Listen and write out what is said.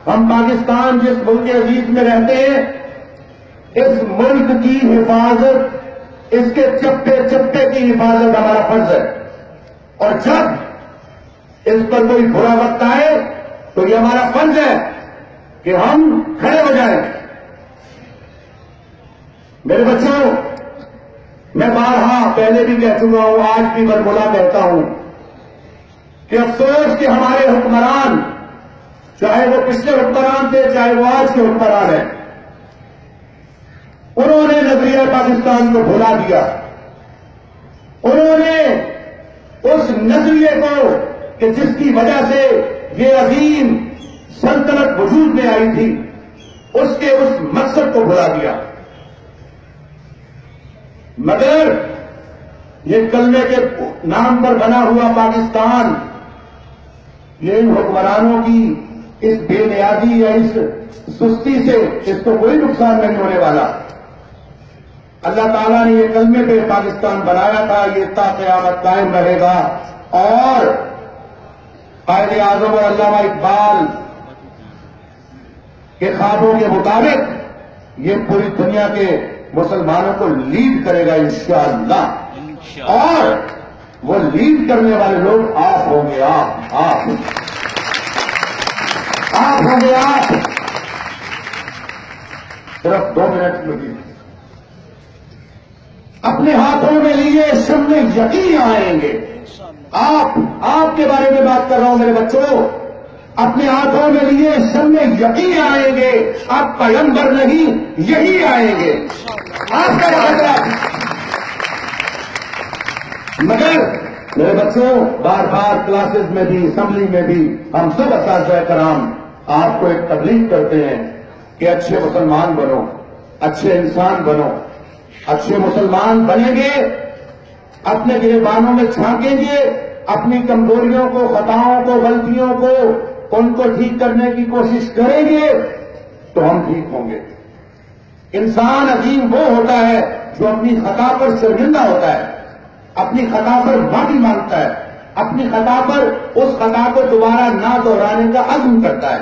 ہم پاکستان جس ملک عزیز میں رہتے ہیں، اس ملک کی حفاظت، اس کے چپے چپے کی حفاظت ہمارا فرض ہے، اور جب اس پر کوئی برا وقت آئے تو یہ ہمارا فرض ہے کہ ہم کھڑے ہو جائیں۔ میرے بچوں، میں بارہا پہلے بھی کہہ چکا ہوں، آج بھی برملا کہتا ہوں کہ افسوس کہ ہمارے حکمران، چاہے وہ پچھلے حکمران تھے چاہے وہ آج کے حکمران ہیں، انہوں نے نظریہ پاکستان کو بھلا دیا۔ انہوں نے اس نظریے کو کہ جس کی وجہ سے یہ عظیم سلطنت وجود میں آئی تھی، اس کے اس مقصد کو بھلا دیا۔ مگر یہ کلمے کے نام پر بنا ہوا پاکستان، یہ ان حکمرانوں کی اس بے نیازی یا اس سستی سے اس کو کوئی نقصان نہیں ہونے والا۔ اللہ تعالیٰ نے یہ کلمے پہ پاکستان بنایا تھا، یہ تا قیامت قائم رہے گا، اور قائد اعظم اور علامہ اقبال کے خوابوں کے مطابق یہ پوری دنیا کے مسلمانوں کو لیڈ کرے گا انشاءاللہ، اور وہ لیڈ کرنے والے لوگ آپ ہوں گے، آپ ہوں گے۔ آپ صرف 2 منٹ لگی، اپنے ہاتھوں میں لیے شمع یقین آئیں گے۔ آپ کے بارے میں بات کر رہا ہوں میرے بچوں، اپنے ہاتھوں میں لیے شمع یقین آئیں گے، آپ پیغمبر نہیں یہی آئیں گے، آپ کا حضرت۔ مگر میرے بچوں، بار بار کلاسز میں بھی، اسمبلی میں بھی ہم سب اساتذہ کرام آپ کو ایک تبلیغ کرتے ہیں کہ اچھے مسلمان بنو، اچھے انسان بنو۔ اچھے مسلمان بنیں گے، اپنے گریبانوں میں چھانکیں گے، اپنی کمزوریوں کو، خطاؤں کو، غلطیوں کو، ان کو ٹھیک کرنے کی کوشش کریں گے تو ہم ٹھیک ہوں گے۔ انسان عظیم وہ ہوتا ہے جو اپنی خطا پر شرمندہ ہوتا ہے، اپنی خطا پر معافی مانگتا ہے، اپنی خطا پر اس خطا کو دوبارہ نہ دہرانے کا عزم کرتا ہے۔